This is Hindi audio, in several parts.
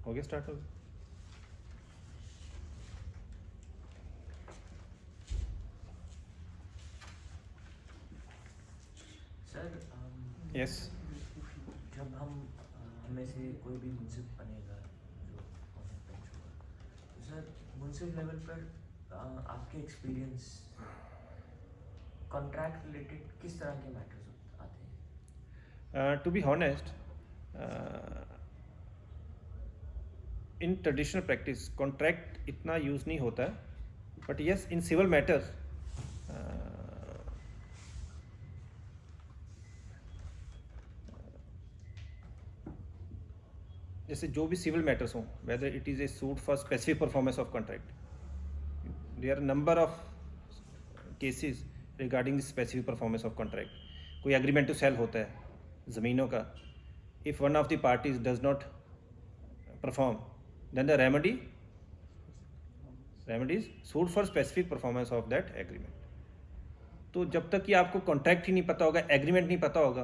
हो गया स्टार्ट हो गया। सर यस जब हम में से कोई भी मुंसिफ बनेगा जो बेंच होगा, तो सर मुंसिफ लेवल पर आपके एक्सपीरियंस कॉन्ट्रैक्ट रिलेटेड किस तरह के मैटर्स आते हैं? To be honest, in traditional practice contract इतना यूज़ नहीं होता है, but yes in civil matters जैसे जो भी सिविल मैटर्स हों, whether it is a suit for specific performance of contract, there are number of cases regarding the specific performance of contract. कोई एग्रीमेंट टू सेल होता है ज़मीनों का, if one of the parties does not perform, then the remedy is suit for specific performance of that agreement. तो जब तक कि आपको कॉन्ट्रैक्ट ही नहीं पता होगा, एग्रीमेंट नहीं पता होगा,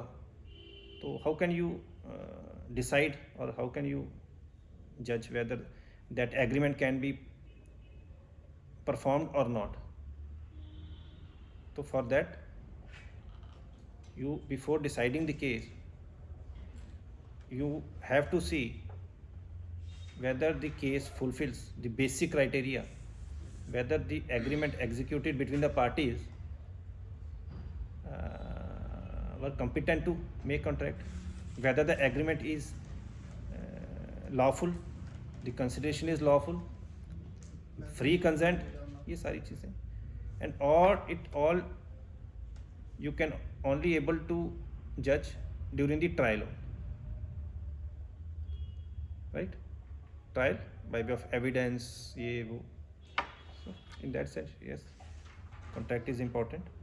तो हाउ कैन यू डिसाइड और हाउ कैन यू जज whether that agreement can be performed or not? So for that, you before deciding the case, you have to see whether the case fulfills the basic criteria, whether the agreement executed between the parties were competent to make contract, whether the agreement is lawful, the consideration is lawful, free consent, ये सारी चीज़ें, and all you can only able to judge during the trial, right? Trial by way of evidence, ये वो. So in that sense, yes, contract is important.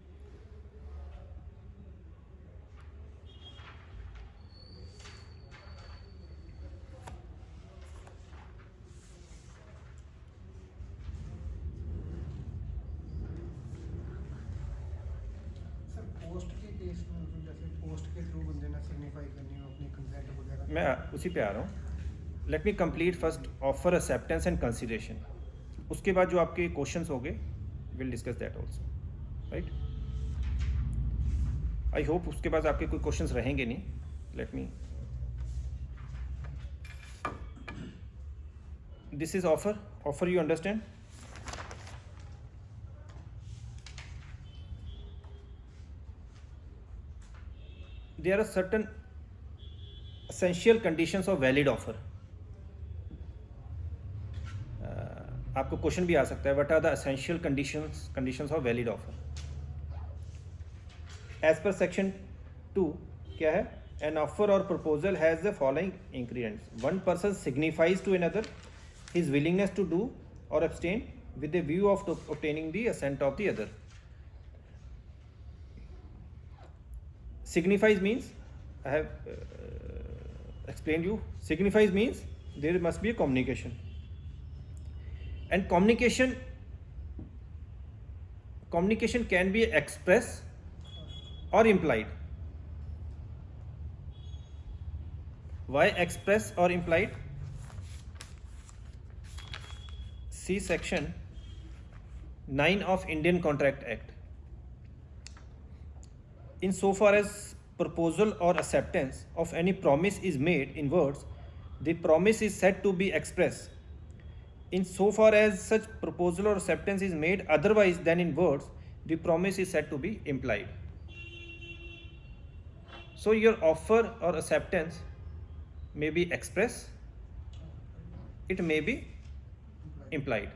मैं उसी पे आ रहा हूँ। Let me complete first offer acceptance and consideration, उसके बाद जो आपके क्वेश्चंस होंगे will discuss that also, right? I hope उसके बाद आपके कोई क्वेश्चंस रहेंगे नहीं। Let me, this is offer you understand? There are certain essential conditions of valid offer. आपको क्वेश्चन भी आ सकता है, what are the essential conditions of valid offer? As per section 2 क्या है? एन ऑफर और proposal has the following ingredients: one person signifies to another his willingness to do or abstain with the view of obtaining the assent of the other. Signifies means, I have explained you, signifies means there must be a communication, and communication can be express or implied. Why express or implied? See section 9 of Indian Contract Act. Insofar as proposal or acceptance of any promise is made in words, the promise is said to be express. Insofar as such proposal or acceptance is made otherwise than in words, the promise is said to be implied. So your offer or acceptance may be express, it may be implied.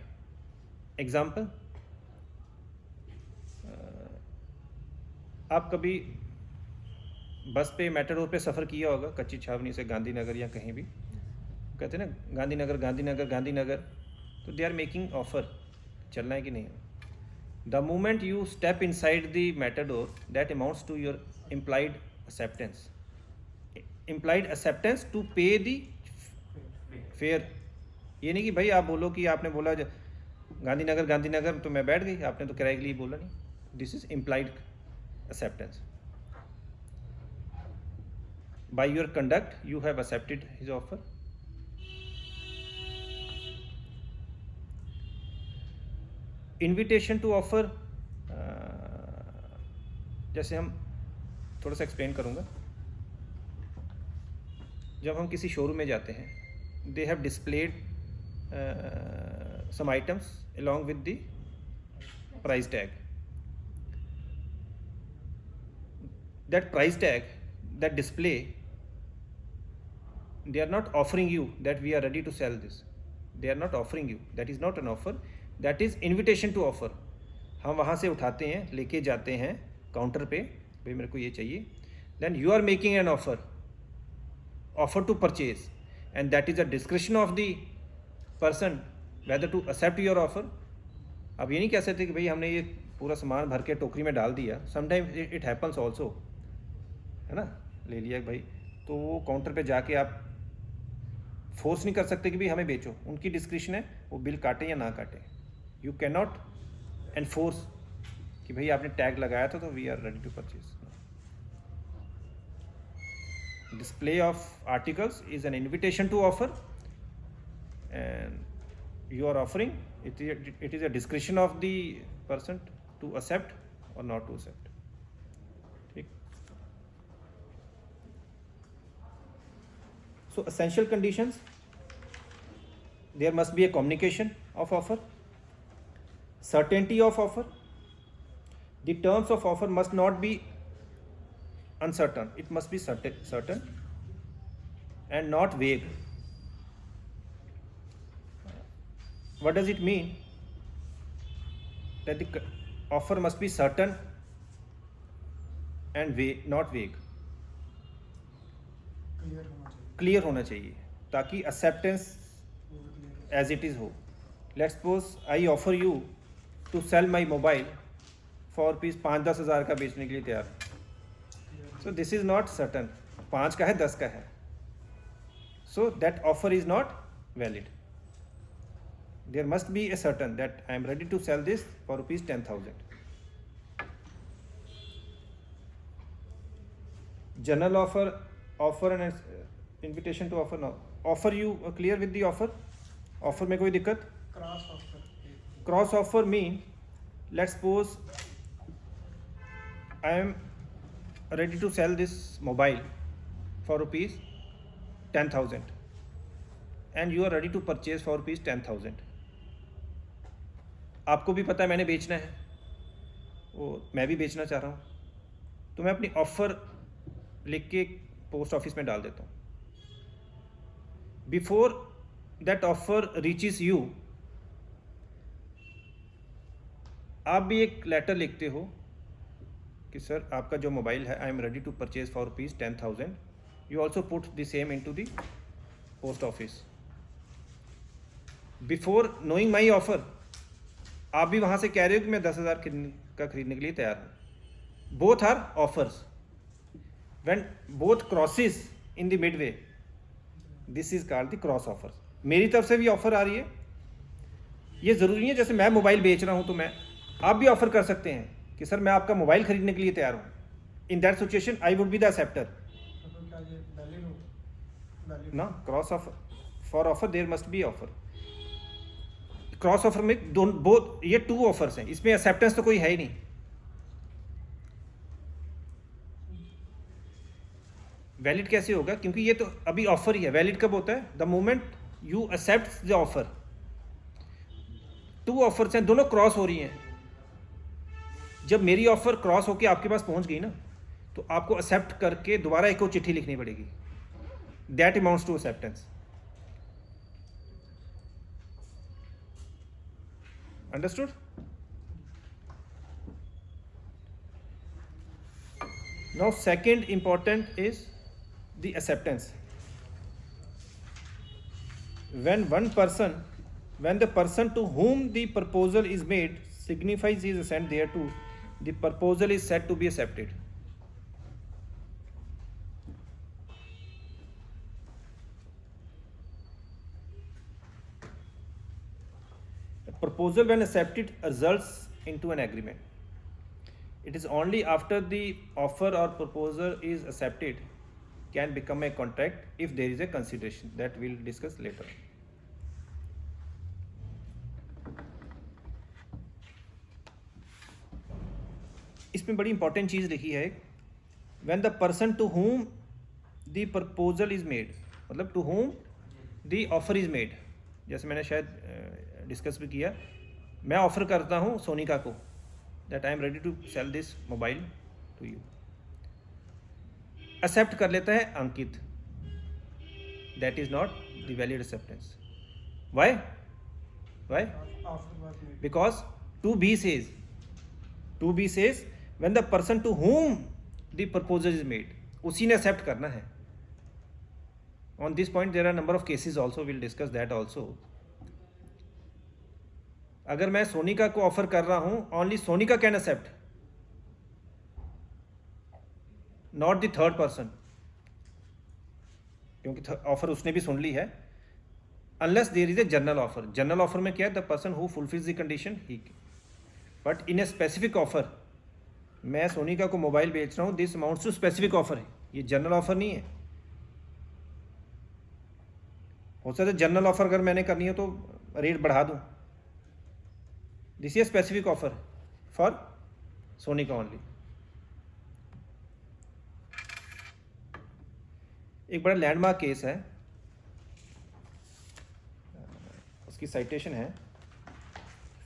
Example, आप कभी बस पे मेट्रो पे सफ़र किया होगा, कच्ची छावनी से गांधीनगर या कहीं भी, कहते हैं ना गांधीनगर, तो दे आर मेकिंग ऑफर, चलना है कि नहीं? The moment you step inside the Matador, that amounts to your implied acceptance to pay the fare. ये नहीं कि भाई आप बोलो कि आपने बोला गांधीनगर तो मैं बैठ गई, आपने तो किराए के लिए बोला नहीं। This is implied acceptance. By your conduct you have accepted his offer. Invitation to offer, जैसे हम थोड़ा सा एक्सप्लेन करूँगा. जब हम किसी शोरूम में जाते हैं, they have displayed some items along with the price tag. That price tag, that display, they are not offering you that we are ready to sell this. They are not offering you. That is not an offer. That is invitation to offer. हम वहाँ से उठाते हैं, लेके जाते हैं काउंटर पे, भाई मेरे को ये चाहिए. Then you are making an offer to purchase, and that is a discretion of the person whether to accept your offer. अब ये नहीं कह सकते कि भाई हमने ये पूरा सामान भर के टोकरी में डाल दिया. समटाइम्स इट हैपन्स ऑल्सो, है ना, ले लिया भाई, तो वो काउंटर पे जाके आप फोर्स नहीं कर सकते कि भाई हमें बेचो. उनकी डिस्क्रिप्शन है, वो बिल काटे या ना काटे. यू कैन नॉट एनफोर्स कि भाई आपने टैग लगाया था तो we are ready to purchase. Display of articles is an invitation to offer, and you are offering, it is a discretion of the person to accept or not to accept. ठीक. So essential conditions, there must be a communication of offer, certainty of offer, the terms of offer must not be uncertain, it must be certain and not vague. What does it mean? That the offer must be certain and vague, not vague. Clear होना चाहिए ताकि acceptance as it is हो. Let's suppose I offer you to sell my mobile for rupees 5-10 हज़ार का बेचने के लिए तैयार. So this is not certain. 5 का है, 10 का है. So that offer is not valid. There must be a certain that I am ready to sell this for rupees 10,000. General offer and invitation to offer. Now offer, you clear with the offer? Offer में कोई दिक्कत? Cross offer mean, let's suppose I am ready to sell this mobile for rupees 10,000 and you are ready to purchase for rupees 10,000. आपको भी पता है मैंने बेचना है, वो मैं भी बेचना चाह रहा हूँ, तो मैं अपनी ऑफ़र लिख के पोस्ट ऑफिस में डाल देता हूँ. Before that offer reaches you, आप भी एक लेटर लिखते हो कि सर आपका जो मोबाइल है, I am ready to purchase for rupees 10,000. You also put the same in to the post office. Before knowing my offer, आप भी वहाँ से कह रहे हो कि मैं 10,000 का खरीदने के लिए तैयार हूँ. Both are offers. When both crosses in the midway, this is called the cross offer. मेरी तरफ से भी ऑफर आ रही है. ये ज़रूरी नहीं है जैसे मैं मोबाइल बेच रहा हूँ तो मैं, आप भी ऑफर कर सकते हैं कि सर मैं आपका मोबाइल खरीदने के लिए तैयार हूँ. In that situation I would be the acceptor ना. Cross offer, for offer there must be offer. Cross offer में दोनों, बोथ, ये 2 ऑफर्स हैं, इसमें एक्सेप्टेंस तो कोई है ही नहीं. वैलिड कैसे होगा? क्योंकि ये तो अभी ऑफर ही है. वैलिड कब होता है? The moment you accept the offer. 2 offers हैं, दोनों क्रॉस हो रही हैं. जब मेरी ऑफर क्रॉस होके आपके पास पहुंच गई ना, तो आपको एक्सेप्ट करके दोबारा एक और चिट्ठी लिखनी पड़ेगी. That amounts to acceptance. Understood? Now second important is the acceptance. When the person to whom the proposal is made signifies his assent thereto, the proposal is said to be accepted. Proposal when accepted results into an agreement. It is only after the offer or proposal is accepted can become a contract if there is a consideration that we'll discuss later. इसमें बड़ी इंपॉर्टेंट चीज़ लिखी है, when the person to home the proposal is made, मतलब to home the offer is made. जैसे मैंने शायद डिस्कस भी किया, मैं ऑफ़र करता हूँ सोनिका को that I am ready to sell this mobile to you, accept कर लेता है Ankit, that is not the valid acceptance. Why? Because to B says when the person to whom the proposal is made, उसी ने accept करना है। On this point there are number of cases also, we'll discuss that also. अगर मैं सोनिका को ऑफर कर रहा हूं, only Sonika can accept, not the third person, क्योंकि ऑफर उसने भी सुन ली है। Unless there is a general offer. General offer में क्या है? The person who fulfills the condition he. But in a specific offer, मैं सोनिका को मोबाइल बेच रहा हूँ, this amounts to specific offer है, ये जनरल ऑफर नहीं है। हो सकता है जनरल ऑफर अगर मैंने करनी है तो रेट बढ़ा दूँ, this is specific offer for Sonika only. एक बड़ा लैंडमार्क केस है, उसकी साइटेशन है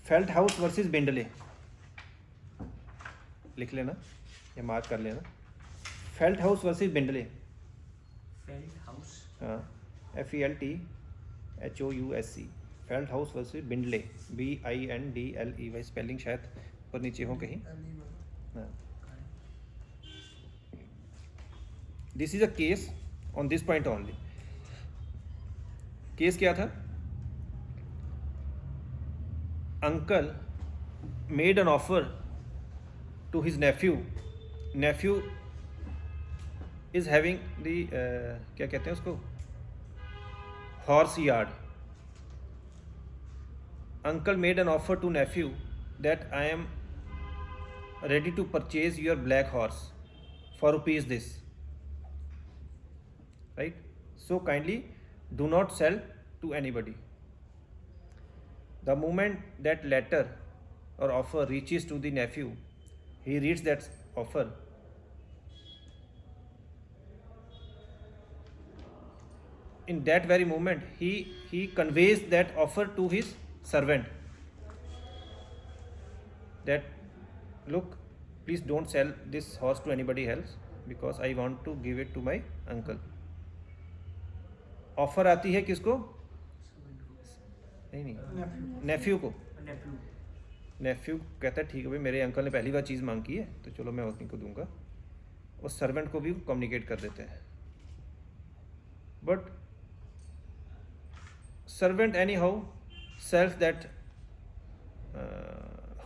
फेल्ट हाउस वर्सेस बेंडले, लिख लेना या मार्क कर लेना, Felthouse versus Bindley. Felthouse, हाँ, FELTHOUSE, Felthouse versus Bindley, BINDLE, spelling शायद ऊपर नीचे हो कहीं। हाँ, this is a case on this point only. Case क्या था? Uncle made an offer to his nephew. Nephew is having the क्या कहते हैं उसको, horse yard. Uncle made an offer to nephew that I am ready to purchase your black horse for rupees this. Right? So kindly do not sell to anybody. The moment that letter or offer reaches to the nephew, he reads that offer. In that very moment, he conveys that offer to his servant. That, look, please don't sell this horse to anybody else because I want to give it to my uncle. Offer आती है किसको? नहीं, नेफ्यू को। नेफ्यू कहता है ठीक है भाई, मेरे अंकल ने पहली बार चीज़ मांग की है तो चलो मैं उन्हीं को दूंगा, और सर्वेंट को भी कम्युनिकेट कर देते हैं। But servant anyhow sells that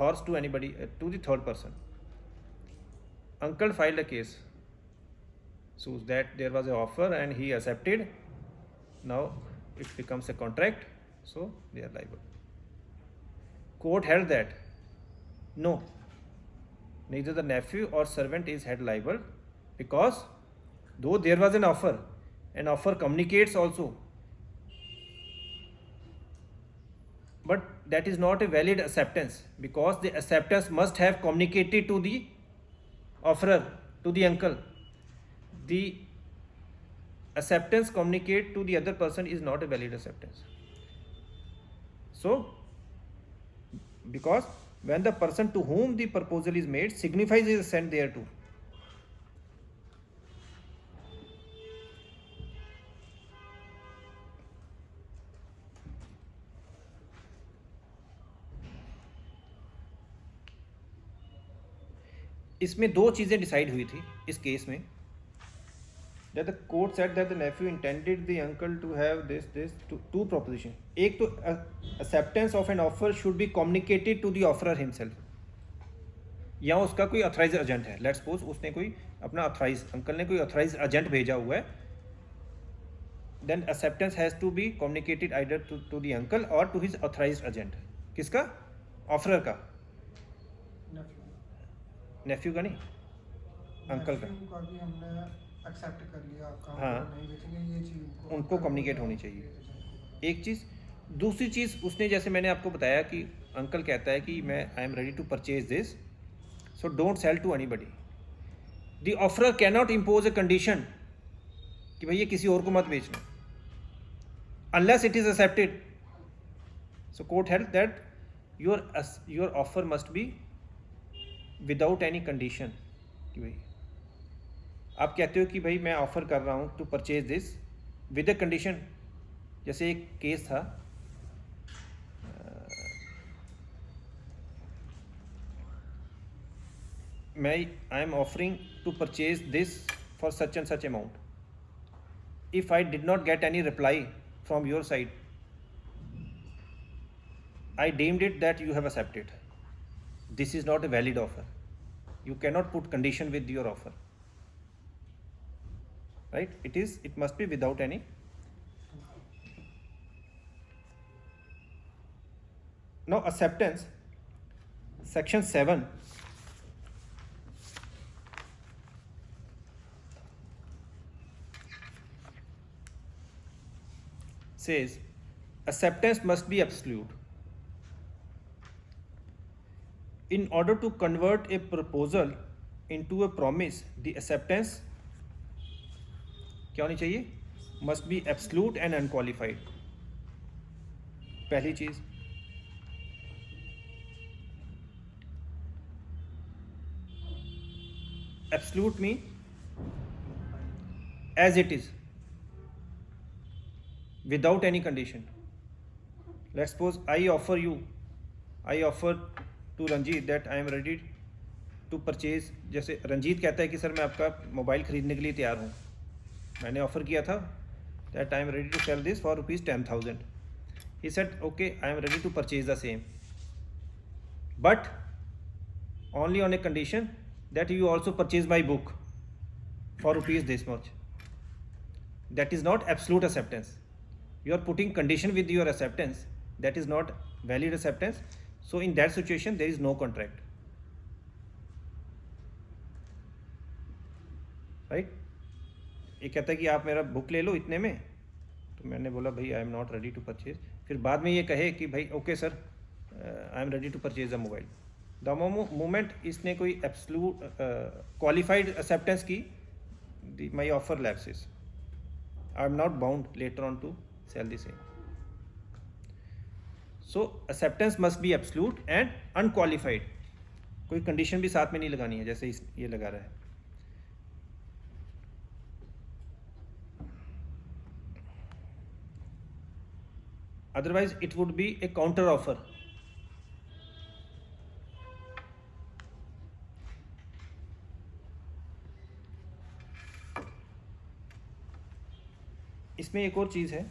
horse to anybody, to the third person. Uncle filed a case so that there was an offer and he accepted, now it becomes a contract, so they are liable. Court held that no, neither the nephew or servant is held liable, because though there was an offer communicates also, but that is not a valid acceptance, because the acceptance must have communicated to the offerer, to the uncle. The acceptance communicate to the other person is not a valid acceptance. So, because when the person to whom the proposal is made signifies his assent thereto, इसमें दो चीज़ें डिसाइड हुई थी इस केस में, that the court said that the nephew intended the uncle to have this two proposition. एक तो acceptance of an offer should be communicated to the offerer himself, या उसका कोई अथराइज एजेंट है, लेट्स सपोज उसने कोई अपना अथराइज, अंकल ने कोई अथराइज एजेंट भेजा हुआ है, then acceptance has to be communicated either to the uncle or to his authorized agent. किसका? ऑफरर का, नेफ्यू का नहीं, अंकल का। भी हमने एक्सेप्ट कर लिया आपका, हाँ, नहीं बेचेंगे, ये चीज़ उनको कम्युनिकेट होनी चाहिए, एक चीज़। दूसरी चीज़ उसने, जैसे मैंने आपको बताया कि अंकल कहता है कि मैं I am ready to purchase this, So don't sell to anybody. The offerer cannot impose a condition कि भाई ये किसी और को मत बेचना unless it is accepted. So court held that your offer must be without any condition. कि भाई आप कहते हो कि भाई मैं ऑफर कर रहा हूँ to purchase this with a condition. जैसे एक केस था, I am offering to purchase this for such and such amount. If I did not get any reply from your side, I deemed it that you have accepted. This is not a valid offer. You cannot put condition with your offer. Right? It must be without any. Now acceptance, section 7. Says acceptance must be absolute. In order to convert a proposal into a promise, the acceptance क्या होनी चाहिए? Must be absolute and unqualified. पहली चीज. Absolute mean as it is, without any condition. Let's suppose I offer to Ranjit that I am ready to purchase. जैसे रंजीत कहता है कि सर मैं आपका मोबाइल खरीदने के लिए तैयार हूँ. मैंने ऑफर किया था that I am ready to sell this for rupees 10,000. He said okay, I am ready to purchase the same, but only on a condition that you also purchase my book for rupees this much. That is not absolute acceptance. You are putting condition with your acceptance. That is not valid acceptance. So in that situation there is no contract. Right? ये कहता है कि आप मेरा बुक ले लो इतने में, तो मैंने बोला भाई I am not ready to purchase. फिर बाद में ये कहे कि भाई okay sir I am ready to purchase the mobile. The moment इसने कोई एब्सोल्यूट क्वालिफाइड एक्सेप्टेंस की, my offer lapses. I am not bound later on to sell the same. So acceptance must be absolute and unqualified. कोई कंडीशन भी साथ में नहीं लगानी है जैसे ये लगा रहा है. Otherwise it would be a counter offer. इसमें एक और चीज़ है,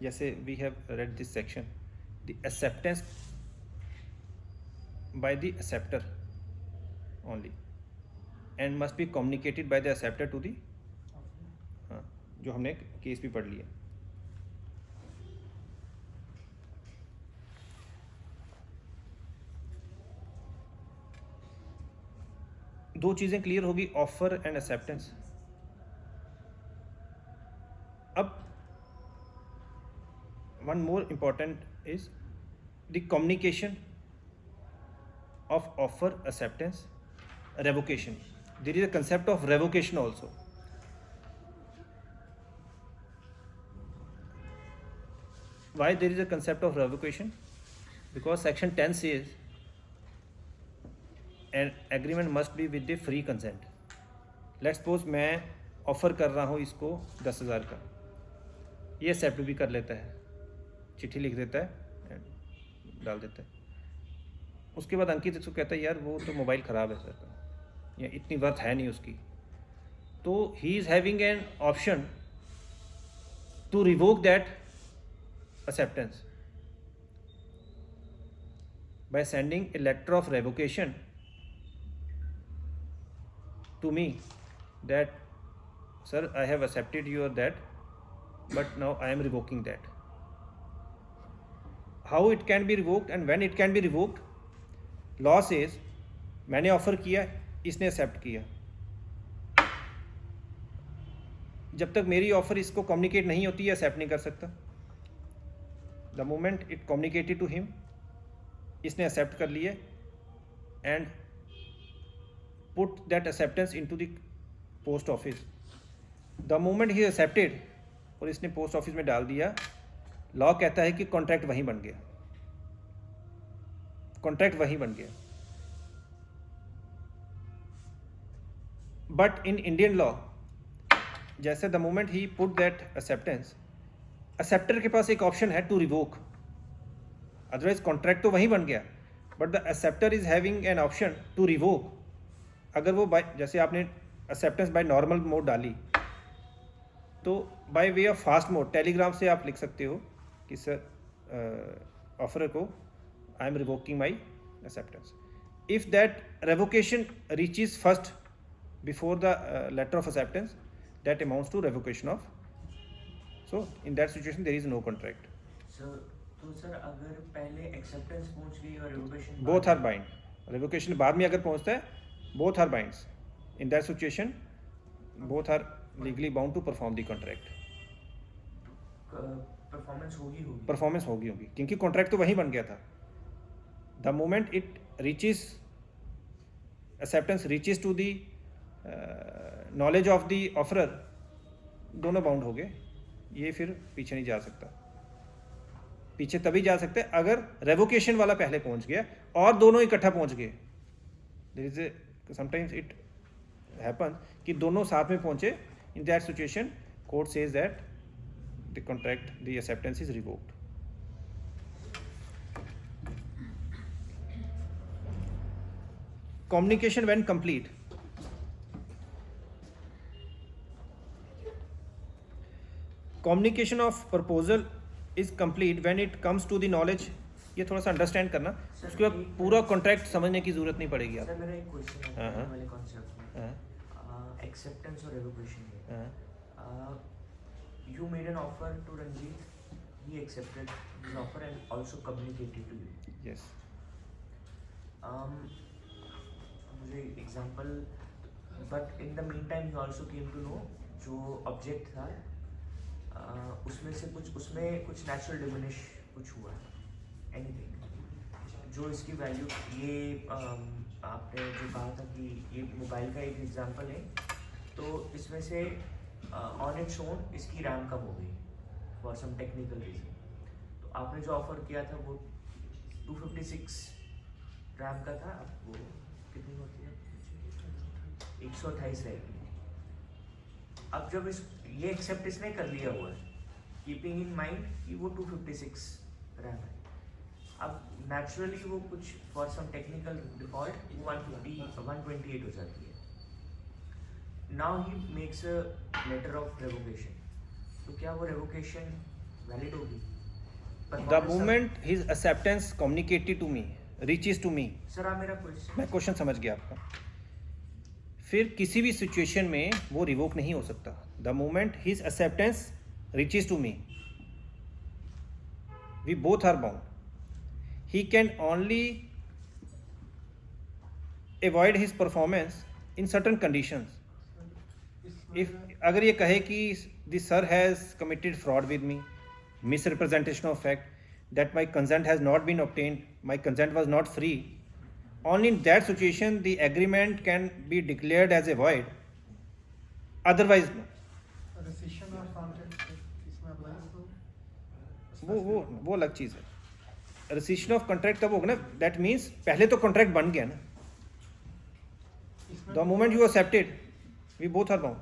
जैसे we have read this section, the acceptance by the acceptor only and must be communicated by the acceptor to the. हाँ, जो हमने केस भी पढ़ लिया. दो चीज़ें क्लियर होगी, ऑफर एंड एक्सेप्टेंस. अब one more important is the communication of offer, acceptance, revocation. There is a concept of revocation also. Why there is a concept of revocation? Because section 10 says an agreement must be with the free consent. Let's suppose मैं ऑफ़र कर रहा हूँ इसको 10,000 का, ये एक्सेप्ट भी कर लेता है, चिट्ठी लिख देता है, डाल देता है. उसके बाद अंकित इसको कहता है यार वो तो मोबाइल ख़राब है सर का, या इतनी वर्थ है नहीं उसकी. तो he is having an option to revoke that acceptance by sending a letter of revocation to me that sir I have accepted your that but now I am revoking that. How it can be revoked and when it can be revoked? Law says मैंने ऑफर किया, इसने एक्सेप्ट किया. जब तक मेरी ऑफर इसको कम्युनिकेट नहीं होती है एक्सेप्ट नहीं कर सकता. The moment it communicated to him, इसने एक्सेप्ट कर लिया, and put that acceptance into the post office. The moment he accepted और इसने पोस्ट ऑफिस में डाल दिया, लॉ कहता है कि कॉन्ट्रैक्ट वहीं बन गया, कॉन्ट्रैक्ट वहीं बन गया. बट इन इंडियन लॉ जैसे the moment he put that acceptance, acceptor के पास एक ऑप्शन है टू रिवोक. अदरवाइज कॉन्ट्रैक्ट तो वहीं बन गया, but the acceptor is having an option to revoke. अगर वो बाय, जैसे आपने एक्सेप्टेंस बाय नॉर्मल मोड डाली, तो by way of fast mode telegram से आप लिख सकते हो कि सर ऑफर को I am revoking my acceptance. If that revocation reaches first before the letter of acceptance, that amounts to revocation of. So in that situation there is no contract. तो सर अगर पहले एक्सेप्टेंस पहुंच गई और revocation, both are bind. Revocation बाद में अगर पहुंचता है, both are binds. In that situation both are legally bound to perform the contract. Performance होगी परफॉर्मेंस होगी क्योंकि कॉन्ट्रैक्ट तो वहीं बन गया था. The moment it reaches, acceptance reaches to the knowledge of the offerer, दोनों बाउंड हो गए. ये फिर पीछे नहीं जा सकता. पीछे तभी जा सकते हैं अगर रेवोकेशन वाला पहले पहुंच गया और दोनों इकट्ठा पहुंच गए. There is a sometimes it happen कि दोनों साथ में पहुंचे. In that situation court says that the contract, the acceptance is revoked. Communication when complete. Communication of proposal is complete when it comes to the knowledge. ये थोड़ा सा अंडरस्टैंड करना, उसके बाद पूरा कॉन्ट्रैक्ट समझने की जरूरत नहीं पड़ेगी. सर मेरा एक क्वेश्चन है वाले कॉन्सेप्ट में, आप एक्सेप्टेंस और रेवोकेशन में. You made an offer to Ranjit, he accepted his offer and also communicated to you. यस. मुझे example, but in the mean time ही ऑल्सो केम टू नो जो ऑब्जेक्ट था उसमें से उसमें कुछ नेचुरल डिमिनिश कुछ हुआ, एनीथिंग जो इसकी वैल्यू, ये आपने जो कहा था कि ये मोबाइल का एक एग्जांपल है, तो इसमें से ऑन इट्स ओन इसकी रैम कम हो गई फॉर सम टेक्निकल रीजन. तो आपने जो ऑफर किया था वो 256 रैम का था, अब वो कितनी होती है, 128 रहेगी. अब जब ये एक्सेप्ट इसने कर लिया हुआ है, कीपिंग इन माइंड कि वो 256 रैम है. अब नेचुरली वो कुछ फॉर सम टेक्निकल डिफॉल्ट 128 हो जाती है. Now he makes a letter of revocation, तो क्या वो रेवोकेशन वैलिड होगी? The moment his acceptance communicated to me, reaches to me. Sir आप मेरा क्वेश्चन, मैं क्वेश्चन समझ गया आपका. फिर किसी भी सिचुएशन में वो रिवोक नहीं हो सकता. The moment his acceptance reaches to me, we both are bound. He can only avoid his performance in certain conditions. If अगर ये कहे कि the sir has committed fraud with me, misrepresentation of fact, that my consent has not been obtained, my consent was not free, only in that situation the agreement can be declared as a void, otherwise no. rescission of contract इसमें अप्लाई वो अलग चीज़ है. rescission of contract तब होगा ना, that means पहले तो contract बन गया ना. the moment you accepted, we both are bound.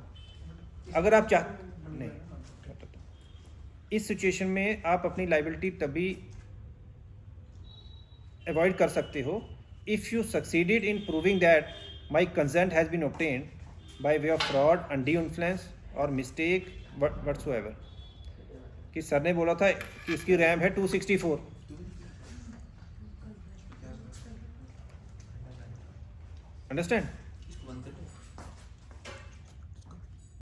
अगर आप नहीं, इस सिचुएशन में आप अपनी लाइबिलिटी तभी अवॉइड कर सकते हो if you succeeded in proving that my consent has been obtained by way of fraud, undue influence और मिस्टेक व्हाटसोएवर. कि सर ने बोला था कि इसकी रैम है 264, अंडरस्टैंड.